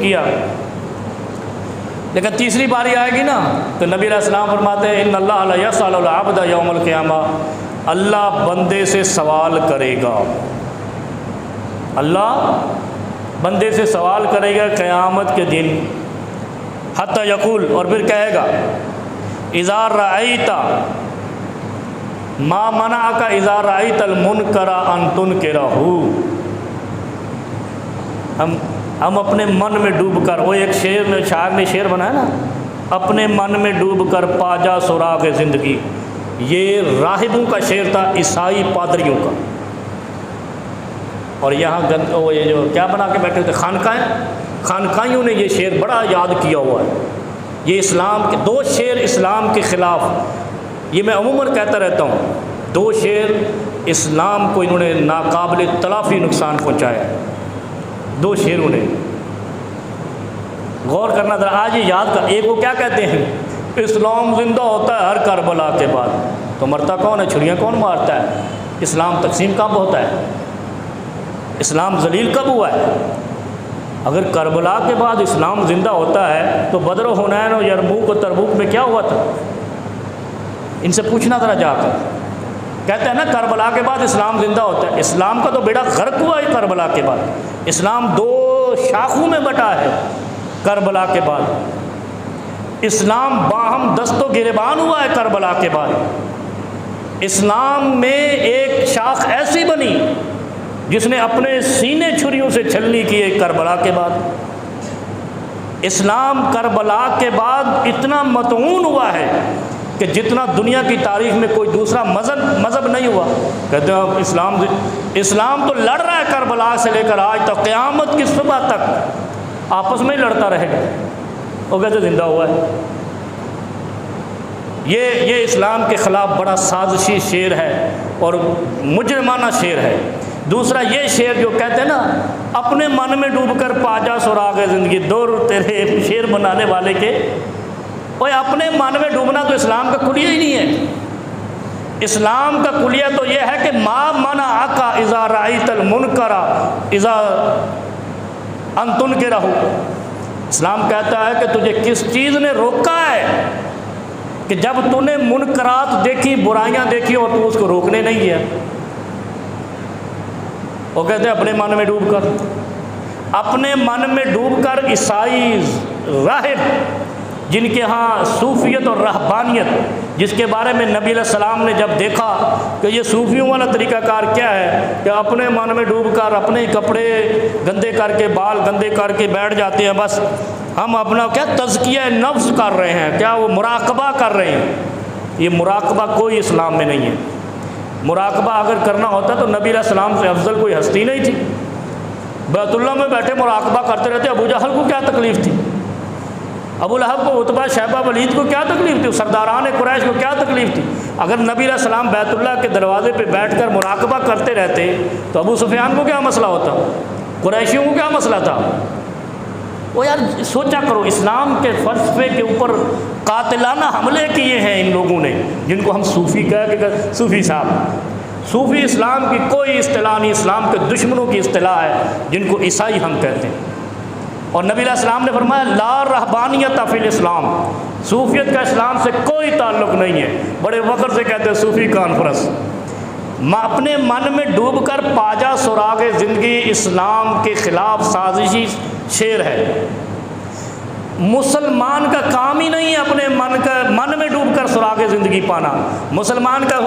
کیا، لیکن تیسری باری آئے گی نا تو نبی علیہ السلام فرماتے ہیں ان اللہ لا یسأل العبد یوم القیامہ، اللہ بندے سے سوال کرے گا، اللہ بندے سے سوال کرے گا قیامت کے دن، حتی یقول، اور پھر کہے گا اذا رأیت ما منعک اذا رأیت المنکر ان تنکرہ، ہم اپنے من میں ڈوب کر، وہ ایک شاعر نے شعر بنایا نا، اپنے من میں ڈوب کر پا جا سراغ زندگی، یہ راہبوں کا شعر تھا، عیسائی پادریوں کا، اور یہاں وہ یہ جو کیا بنا کے بیٹھے تھے خانقاہیوں نے یہ شعر بڑا یاد کیا ہوا ہے۔ یہ اسلام کے دو شعر اسلام کے خلاف، یہ میں عموماً کہتا رہتا ہوں، دو شعر اسلام کو انہوں نے ناقابل تلافی نقصان پہنچایا ہے، دو شعروں نے، غور کرنا تھا آج یہ یاد کر۔ ایک وہ کیا کہتے ہیں، اسلام زندہ ہوتا ہے ہر کربلا کے بعد، تو مرتا کون ہے، چھریاں کون مارتا ہے، اسلام تقسیم کب ہوتا ہے، اسلام ذلیل کب ہوا ہے؟ اگر کربلا کے بعد اسلام زندہ ہوتا ہے تو بدر و حنین و یرموک و تربوک میں کیا ہوا تھا؟ ان سے پوچھنا ذرا جا کر۔ کہتے ہیں نا کربلا کے بعد اسلام زندہ ہوتا ہے، اسلام کا تو بیڑا غرق ہوا ہے کربلا کے بعد، اسلام دو شاخوں میں بٹا ہے کربلا کے بعد، اسلام باہم دست و گریبان ہوا ہے کربلا کے بعد، اسلام میں ایک شاخ ایسی بنی جس نے اپنے سینے چھریوں سے چھلنی کی ہے کربلا کے بعد، اسلام کربلا کے بعد اتنا مطعون ہوا ہے کہ جتنا دنیا کی تاریخ میں کوئی دوسرا مذہب نہیں ہوا۔ کہتے ہیں اسلام تو لڑ رہا ہے کربلا سے لے کر آج تک، قیامت کی صبح تک آپس میں ہی لڑتا رہے گا، وہ کہتے زندہ ہوا ہے۔ یہ اسلام کے خلاف بڑا سازشی شعر ہے اور مجرمانہ شعر ہے۔ دوسرا یہ شعر جو کہتے ہیں نا اپنے من میں ڈوب کر پا جا سراغ زندگی، دور تیرے شعر بنانے والے کے، اوے اپنے من میں ڈوبنا تو اسلام کا کلیہ ہی نہیں ہے۔ اسلام کا کلیہ تو یہ ہے کہ ما منعک اذا رأیت المنکر اذا ان تنکرہ، اسلام کہتا ہے کہ تجھے کس چیز نے روکا ہے کہ جب تو نے منکرات دیکھی، برائیاں دیکھی اور تو اس کو روکنے نہیں گیا۔ وہ کہتے ہیں اپنے من میں ڈوب کر، اپنے من میں ڈوب کر عیسائی راہب جن کے ہاں صوفیت اور رہبانیت، جس کے بارے میں نبی علیہ السلام نے جب دیکھا کہ یہ صوفیوں والا طریقہ کار کیا ہے کہ اپنے من میں ڈوب کر اپنے کپڑے گندے کر کے، بال گندے کر کے بیٹھ جاتے ہیں، بس ہم اپنا کیا تزکیہ نفس کر رہے ہیں، کیا وہ مراقبہ کر رہے ہیں، یہ مراقبہ کوئی اسلام میں نہیں ہے۔ مراقبہ اگر کرنا ہوتا تو نبی علیہ السلام سے افضل کوئی ہستی نہیں تھی، بیت اللہ میں بیٹھے مراقبہ کرتے رہتے۔ ابو جہل کو کیا تکلیف تھی، ابو لہب کو، عتبہ شیبہ ولید کو کیا تکلیف تھی، سرداران قریش کو کیا تکلیف تھی؟ اگر نبی علیہ السلام بیت اللہ کے دروازے پہ بیٹھ کر مراقبہ کرتے رہتے تو ابو سفیان کو کیا مسئلہ ہوتا، قریشیوں کو کیا مسئلہ تھا؟ وہ یار سوچا کرو، اسلام کے فلسفے کے اوپر قاتلانہ حملے کیے ہیں ان لوگوں نے، جن کو ہم صوفی کہہ کے صوفی صاحب، صوفی اسلام کی کوئی اصطلاح نہیں، اسلام کے دشمنوں کی اصطلاح ہے جن کو عیسائی ہم کہتے ہیں۔ اور نبی علیہ السلام نے فرمایا لا رہبانیت فی الاسلام، صوفیت کا اسلام سے کوئی تعلق نہیں ہے۔ بڑے فخر سے کہتے ہیں صوفی کانفرنس۔ اپنے من میں ڈوب کر پاجا سراغ زندگی اسلام کے خلاف سازشی شعر ہے۔ مسلمان کا کام ہی نہیں ہے اپنے من میں ڈوب کر سراغ زندگی پانا۔ مسلمان کا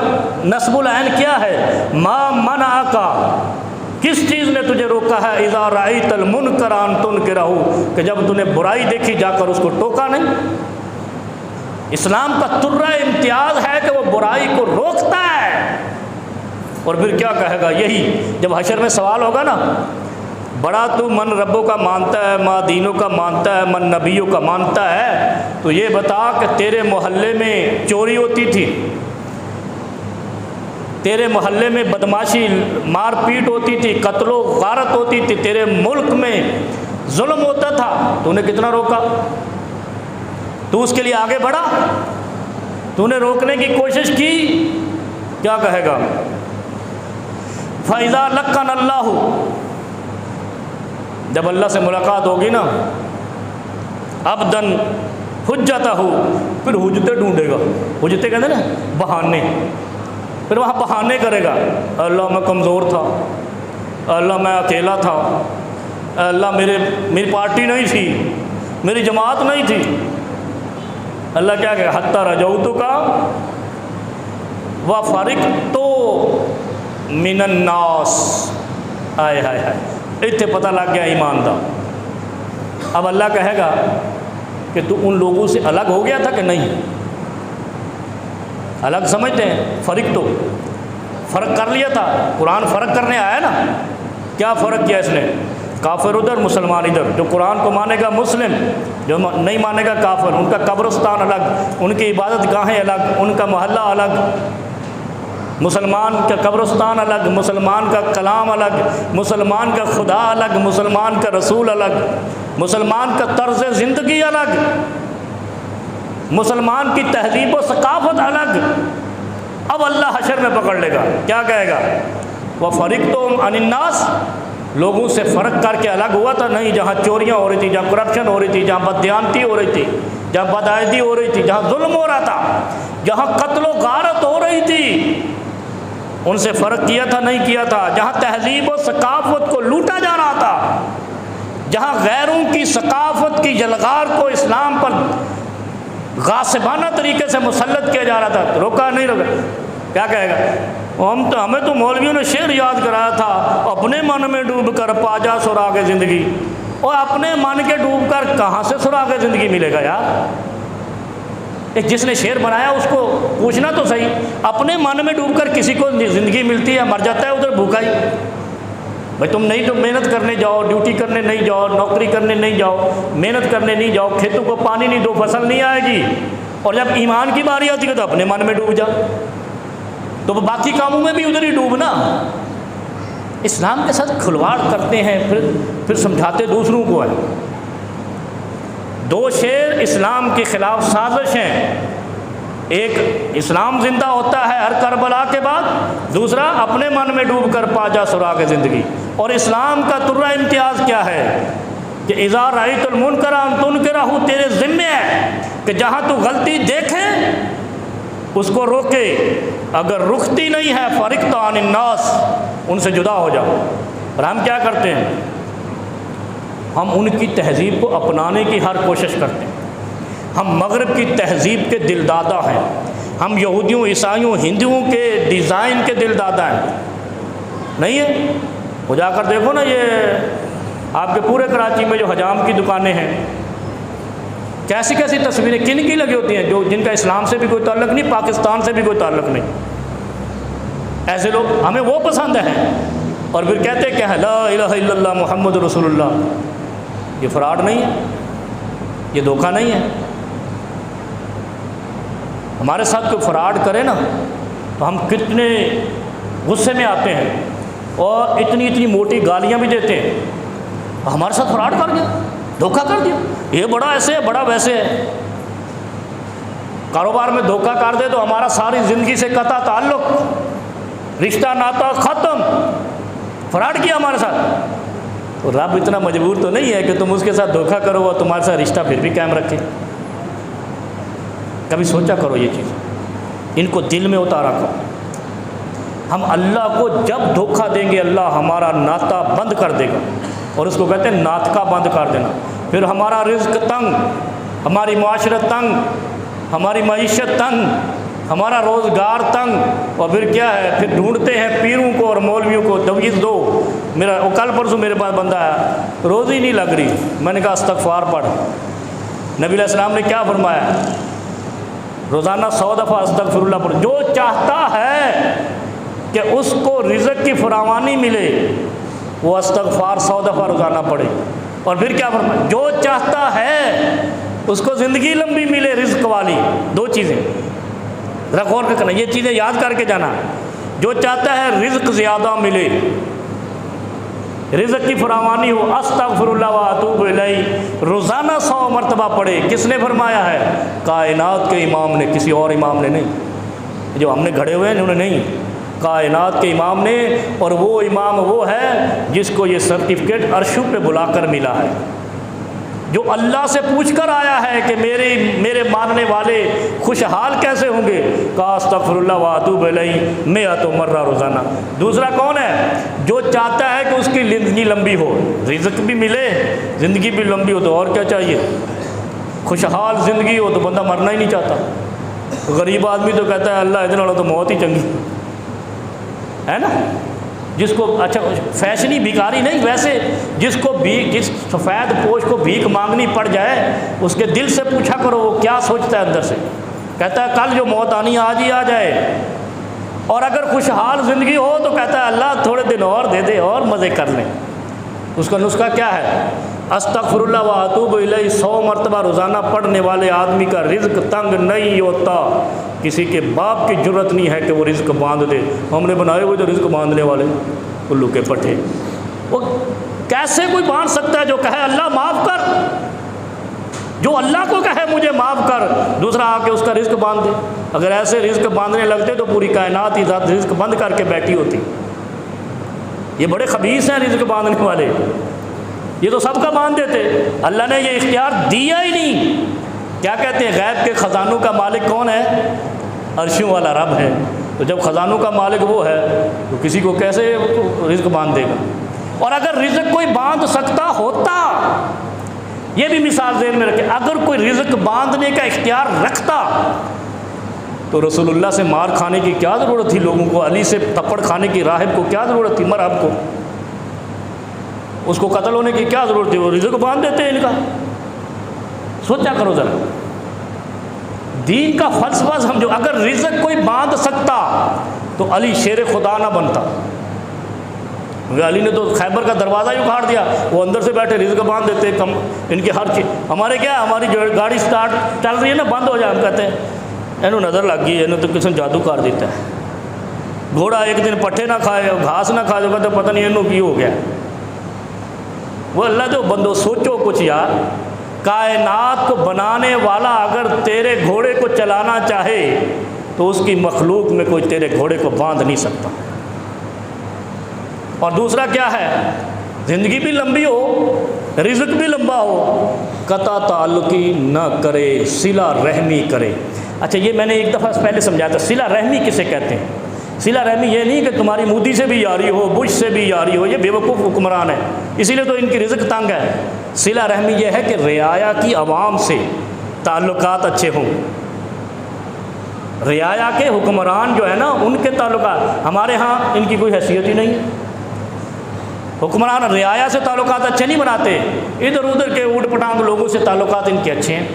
نصب العین کیا ہے؟ ما منعک، کس چیز نے تجھے روکا ہے؟ اذا رأیت المنکر ان تنکرہ، کہ جب تو نے برائی دیکھی جا کر اس کو ٹوکا نہیں۔ اسلام کا ترہ امتیاز ہے کہ وہ برائی کو روکتا ہے۔ اور پھر کیا کہے گا؟ یہی جب حشر میں سوال ہوگا نا، بڑا تو من ربوں کا مانتا ہے، ماں دینوں کا مانتا ہے، من نبیوں کا مانتا ہے، تو یہ بتا کہ تیرے محلے میں چوری ہوتی تھی، تیرے محلے میں بدماشی مار پیٹ ہوتی تھی، قتل و غارت ہوتی تھی، تیرے ملک میں ظلم ہوتا تھا، تو نے کتنا روکا؟ تو اس کے لیے آگے بڑھا؟ تو نے روکنے کی کوشش کی؟ کیا کہے گا؟ فَإِذَا لَقَّنَ اللَّهُ، جب اللہ سے ملاقات ہوگی نا عبدن حجتہ، پھر حجتیں ڈھونڈے گا. حجتیں کہتے ہیں نا بہانے، پھر وہاں بہانے کرے گا. اللہ میں کمزور تھا، اللہ میں اکیلا تھا، اللہ میری پارٹی نہیں تھی، میری جماعت نہیں تھی. اللہ کیا کہے؟ حتی رجوتک وفرقت من الناس. ہائے ہائے ہائے، اتنے پتہ لگ گیا ایمان دا. اب اللہ کہے گا کہ تو ان لوگوں سے الگ ہو گیا تھا کہ نہیں؟ الگ سمجھتے ہیں، فرق تو فرق کر لیا تھا. قرآن فرق کرنے آیا نا. کیا فرق کیا اس نے؟ کافر ادھر، مسلمان ادھر. جو قرآن کو مانے گا مسلم، جو نہیں مانے گا کافر. ان کا قبرستان الگ، ان کی عبادت گاہیں الگ، ان کا محلہ الگ. مسلمان کا قبرستان الگ، مسلمان کا کلام الگ، مسلمان کا خدا الگ، مسلمان کا رسول الگ، مسلمان کا طرز زندگی الگ، مسلمان کی تہذیب و ثقافت الگ. اب اللہ حشر میں پکڑ لے گا. کیا کہے گا؟ وَفَرِقْتُمْ عَنِ النَّاسِ، لوگوں سے فرق کر کے الگ ہوا تھا. نہیں، جہاں چوریاں ہو رہی تھی، جہاں کرپشن ہو رہی تھی، جہاں بددیانتی ہو رہی تھی، جہاں بدعہدی ہو رہی تھی، جہاں ظلم ہو رہا تھا، جہاں قتل و غارت ہو رہی تھی، ان سے فرق کیا تھا نہیں کیا تھا. جہاں تہذیب و ثقافت کو لوٹا جا رہا تھا، جہاں غیروں کی ثقافت کی یلغار کو اسلام پر غاصبانہ طریقے سے مسلط کیا جا رہا تھا، روکا نہیں روکا. کیا کہے گا؟ ہمیں تو مولویوں نے شعر یاد کرایا تھا، اپنے من میں ڈوب کر پا جا سراغ زندگی. اور اپنے من کے ڈوب کر کہاں سے سراغ زندگی ملے گا یار؟ ایک جس نے شعر بنایا اس کو پوچھنا تو صحیح. اپنے من میں ڈوب کر کسی کو زندگی ملتی ہے؟ مر جاتا ہے ادھر بھوکا ہی. بھائی تم نہیں تو محنت کرنے جاؤ، ڈیوٹی کرنے نہیں جاؤ، نوکری کرنے نہیں جاؤ، محنت کرنے نہیں جاؤ، کھیتوں کو پانی نہیں دو، فصل نہیں آئے گی. اور جب ایمان کی باری آتی ہے تو اپنے من میں ڈوب جا، تو باقی کاموں میں بھی ادھر ہی ڈوبنا. اسلام کے ساتھ کھلواڑ کرتے ہیں، پھر سمجھاتے دوسروں کو ہے. دو شعر اسلام کے خلاف سازش ہیں. ایک اسلام زندہ ہوتا ہے ہر کربلا کے بعد، دوسرا اپنے من میں ڈوب کر پا جا سراغ زندگی. اور اسلام کا ترہ امتیاز کیا ہے کہ اذا رأیت المنکر ان تنکرہ، تیرے ذمے ہے کہ جہاں تو غلطی دیکھے اس کو روکے. اگر رکتی نہیں ہے فرقت عن الناس، ان سے جدا ہو جاؤ. اور ہم کیا کرتے ہیں؟ ہم ان کی تہذیب کو اپنانے کی ہر کوشش کرتے ہیں. ہم مغرب کی تہذیب کے دل دادہ ہیں. ہم یہودیوں، عیسائیوں، ہندوؤں کے ڈیزائن کے دل دادہ ہیں. نہیں ہے؟ وہ جا کر دیکھو نا، یہ آپ کے پورے کراچی میں جو حجام کی دکانیں ہیں، کیسی کیسی تصویریں کن کی لگی ہوتی ہیں، جو جن کا اسلام سے بھی کوئی تعلق نہیں، پاکستان سے بھی کوئی تعلق نہیں. ایسے لوگ ہمیں وہ پسند ہیں. اور پھر کہتے کہ لا الہ الا اللہ محمد رسول اللہ. یہ فراڈ نہیں ہے؟ یہ دھوکہ نہیں ہے؟ ہمارے ساتھ کوئی فراڈ کرے نا تو ہم کتنے غصے میں آتے ہیں اور اتنی موٹی گالیاں بھی دیتے ہیں. ہمارے ساتھ فراڈ کر گیا، دھوکہ کر دیا، یہ بڑا ایسے ہے، بڑا ویسے ہے. کاروبار میں دھوکہ کر دے تو ہمارا ساری زندگی سے قطع تعلق، رشتہ ناتا ختم. فراڈ کیا ہمارے ساتھ. تو رب اتنا مجبور تو نہیں ہے کہ تم اس کے ساتھ دھوکہ کرو اور تمہارے ساتھ رشتہ پھر بھی قائم رکھے. کبھی سوچا کرو یہ چیز، ان کو دل میں اتارا کرو. ہم اللہ کو جب دھوکہ دیں گے اللہ ہمارا ناتا بند کر دے گا. اور اس کو کہتے ہیں ناطقہ بند کر دینا. پھر ہمارا رزق تنگ، ہماری معاشرت تنگ، ہماری معیشت تنگ، ہمارا روزگار تنگ. اور پھر کیا ہے؟ پھر ڈھونڈتے ہیں پیروں کو اور مولویوں کو، تویز دو. میرا کل پرسوں میرے پاس بندہ ہے، روزی نہیں لگ رہی. میں نے کہا استغفار پڑھ. نبی علیہ السلام نے کیا فرمایا؟ روزانہ 100 دفعہ استغفر اللہ پڑھ. جو چاہتا ہے کہ اس کو رزق کی فراوانی ملے وہ استغفار 100 دفعہ روزانہ پڑھے. اور پھر کیا فرمایا؟ جو چاہتا ہے اس کو زندگی لمبی ملے رزق والی. دو چیزیں ذرا غور کرنا، یہ چیزیں یاد کر کے جانا. جو چاہتا ہے رزق زیادہ ملے، رزق کی فراوانی ہو، استغفر اللہ و اتوب الیہ روزانہ 100 مرتبہ پڑھے. کس نے فرمایا ہے؟ کائنات کے امام نے، کسی اور امام نے نہیں. جو ہم نے گھڑے ہوئے ہیں انہوں نے نہیں، کائنات کے امام نے. اور وہ امام وہ ہے جس کو یہ سرٹیفکیٹ عرشوں پہ بلا کر ملا ہے. جو اللہ سے پوچھ کر آیا ہے کہ میرے ماننے والے خوشحال کیسے ہوں گے، کہا استغفر اللہ واتوب الیہ 100 مرہ روزانہ۔ دوسرا کون ہے؟ جو چاہتا ہے کہ اس کی زندگی لمبی ہو، رزق بھی ملے، زندگی بھی لمبی ہو، تو اور کیا چاہیے؟ خوشحال زندگی ہو تو بندہ مرنا ہی نہیں چاہتا۔ غریب آدمی تو کہتا ہے اللہ ادھر والا تو موت ہی چنگی ہے نا۔ جس کو اچھا فیشنی بھکاری نہیں، ویسے جس سفید پوش کو بھیک مانگنی پڑ جائے اس کے دل سے پوچھا کرو وہ کیا سوچتا ہے اندر سے۔ کہتا ہے کل جو موت آنی آج ہی آ جائے، اور اگر خوشحال زندگی ہو تو کہتا ہے اللہ تھوڑے دن اور دے دے اور مزے کر لیں۔ اس کا نسخہ کیا ہے؟ استغفر اللہ واتوب الیہ 100 مرتبہ روزانہ پڑھنے والے آدمی کا رزق تنگ نہیں ہوتا۔ کسی کے باپ کی جرت نہیں ہے کہ وہ رزق باندھ دے۔ ہم نے بنائے ہوئے جو رزق باندھنے والے الو کے پٹھے، وہ کیسے کوئی باندھ سکتا ہے جو کہے اللہ معاف کر؟ جو اللہ کو کہے مجھے معاف کر، دوسرا آ کے اس کا رزق باندھ دے۔ اگر ایسے رزق باندھنے لگتے تو پوری کائنات ہی ذات رزق بند کر کے بیٹھی ہوتی۔ یہ بڑے خبیث ہیں رزق باندھنے والے، یہ تو سب کا باندھ دیتے۔ اللہ نے یہ اختیار دیا ہی نہیں۔ کیا کہتے ہیں؟ غیب کے خزانوں کا مالک کون ہے؟ عرشوں والا رب ہے۔ تو جب خزانوں کا مالک وہ ہے تو کسی کو کیسے رزق باندھ دے گا؟ اور اگر رزق کوئی باندھ سکتا ہوتا، یہ بھی مثال ذہن میں رکھیں، اگر کوئی رزق باندھنے کا اختیار رکھتا تو رسول اللہ سے مار کھانے کی کیا ضرورت تھی لوگوں کو؟ علی سے تھپڑ کھانے کی راہب کو کیا ضرورت تھی؟ مرہب کو اس کو قتل ہونے کی کیا ضرورت تھی؟ وہ رزق باندھ دیتے ہیں ان کا۔ سوچا کرو ذرا، دین کا فلسفہ سمجھو۔ اگر رزق کوئی باندھ سکتا تو علی شیر خدا نہ بنتا۔ علی نے تو خیبر کا دروازہ ہی اکھاڑ دیا، وہ اندر سے بیٹھے رزق باندھ دیتے کم ان کی ہر چیز۔ ہمارے کیا ہے، ہماری جو گاڑی سٹارٹ چل رہی ہے نا، بند ہو جائے، ہم کہتے ہیں اینو نظر لگ گئی، اینو تو کسی نے جادو کر دیتا ہے۔ گھوڑا ایک دن پٹھے نہ کھائے، گھاس نہ کھائے، تو کہتے پتہ نہیں اینو کی ہو گیا۔ وہ اللہ جو بندو سوچو کچھ یار، کائنات کو بنانے والا اگر تیرے گھوڑے کو چلانا چاہے تو اس کی مخلوق میں کوئی تیرے گھوڑے کو باندھ نہیں سکتا۔ اور دوسرا کیا ہے؟ زندگی بھی لمبی ہو، رزق بھی لمبا ہو، قطع تعلقی نہ کرے، صلہ رحمی کرے۔ اچھا یہ میں نے ایک دفعہ پہلے سمجھایا تھا، صلہ رحمی کسے کہتے ہیں؟ صلہ رحمی یہ نہیں کہ تمہاری مودی سے بھی یاری ہو، بش سے بھی یاری ہو، یہ بیوقوف حکمران ہے اسی لیے تو ان کی رزق تنگ ہے۔ صلہ رحمی یہ ہے کہ رعایا کی عوام سے تعلقات اچھے ہوں۔ رعایا کے حکمران جو ہے نا ان کے تعلقات، ہمارے ہاں ان کی کوئی حیثیت ہی نہیں ہے۔ حکمران رعایا سے تعلقات اچھے نہیں بناتے، ادھر ادھر کے اوٹ پٹانگ لوگوں سے تعلقات ان کے اچھے ہیں۔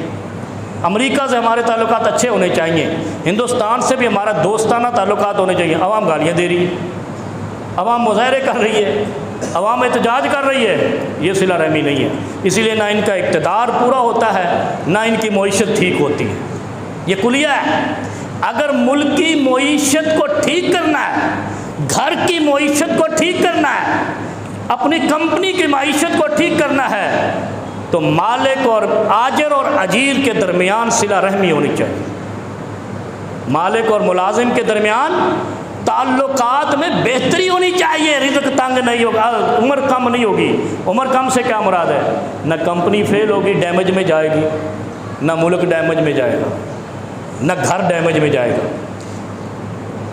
امریکہ سے ہمارے تعلقات اچھے ہونے چاہیے، ہندوستان سے بھی ہمارا دوستانہ تعلقات ہونے چاہیے۔ عوام گالیاں دے رہی ہے، عوام مظاہرے کر رہی ہے، عوام احتجاج کر رہی ہے، یہ صلہ رحمی نہیں ہے۔ اسی لیے نہ ان کا اقتدار پورا ہوتا ہے، نہ ان کی معیشت ٹھیک ہوتی ہے۔ یہ کلیہ ہے۔ اگر ملک کی معیشت کو ٹھیک کرنا ہے، گھر کی معیشت کو ٹھیک کرنا ہے، اپنی کمپنی کی معیشت کو ٹھیک کرنا ہے تو مالک اور آجر اور اجیر کے درمیان صلہ رحمی ہونی چاہیے۔ مالک اور ملازم کے درمیان تعلقات میں بہتری ہونی چاہیے، رزق تنگ نہیں ہوگا، عمر کم نہیں ہوگی۔ عمر کم سے کیا مراد ہے؟ نہ کمپنی فیل ہوگی ڈیمیج میں جائے گی، نہ ملک ڈیمیج میں جائے گا، نہ گھر ڈیمیج میں جائے گا۔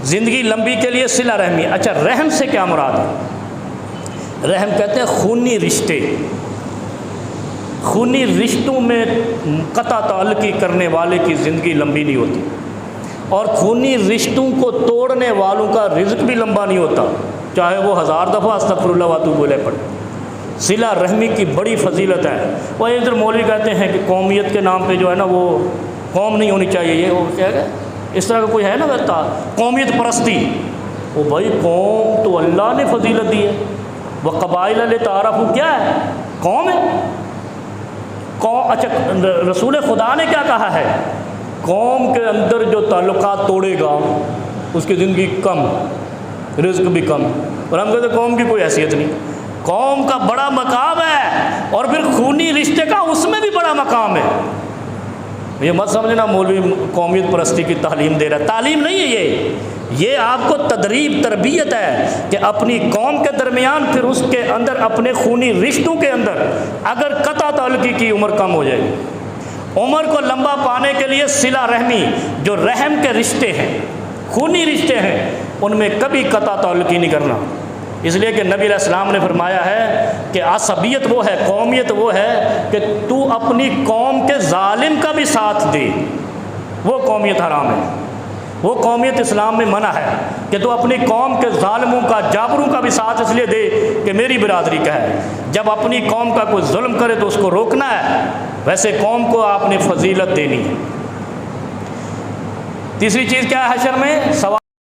زندگی لمبی کے لیے صلہ رحمی۔ اچھا رحم سے کیا مراد ہے؟ رحم کہتے ہیں خونی رشتے۔ خونی رشتوں میں قطع تعلقی کرنے والے کی زندگی لمبی نہیں ہوتی، اور خونی رشتوں کو توڑنے والوں کا رزق بھی لمبا نہیں ہوتا، چاہے وہ 1000 دفعہ استغفر اللہ واتوب الیہ پڑھے۔ صلہ رحمی کی بڑی فضیلت ہے۔ وہ ادھر مولوی کہتے ہیں کہ قومیت کے نام پہ جو ہے نا وہ قوم نہیں ہونی چاہیے، یہ وہ کیا ہے اس طرح کا کوئی ہے نا کہتا قومیت پرستی۔ وہ بھائی قوم تو اللہ نے فضیلت دی ہے، وہ قبائل لتعارفوا کیا ہے؟ قوم ہے۔ قوم اچھا رسول خدا نے کیا کہا ہے؟ قوم کے اندر جو تعلقات توڑے گا اس کی زندگی کم، رزق بھی کم۔ اور ہم کہتے ہیں قوم کی کوئی حیثیت نہیں، قوم کا بڑا مقام ہے، اور پھر خونی رشتے کا اس میں بھی بڑا مقام ہے۔ یہ مت سمجھنا مولوی قومیت پرستی کی تعلیم دے رہا ہے، تعلیم نہیں ہے یہ آپ کو تدریب تربیت ہے کہ اپنی قوم کے درمیان، پھر اس کے اندر اپنے خونی رشتوں کے اندر اگر قطع تعلقی کی عمر کم ہو جائے، عمر کو لمبا پانے کے لیے صلہ رحمی، جو رحم کے رشتے ہیں، خونی رشتے ہیں، ان میں کبھی قطع تعلقی نہیں کرنا۔ اس لیے کہ نبی علیہ السلام نے فرمایا ہے کہ عصبیت وہ ہے، قومیت وہ ہے کہ تو اپنی قوم کے ظالم کا بھی ساتھ دے، وہ قومیت حرام ہے، وہ قومیت اسلام میں منع ہے کہ تو اپنی قوم کے ظالموں کا، جابروں کا بھی ساتھ اس لیے دے کہ میری برادری کا ہے۔ جب اپنی قوم کا کوئی ظلم کرے تو اس کو روکنا ہے، ویسے قوم کو آپ نے فضیلت دینی ہے۔ تیسری چیز کیا ہے حشر میں؟ سوال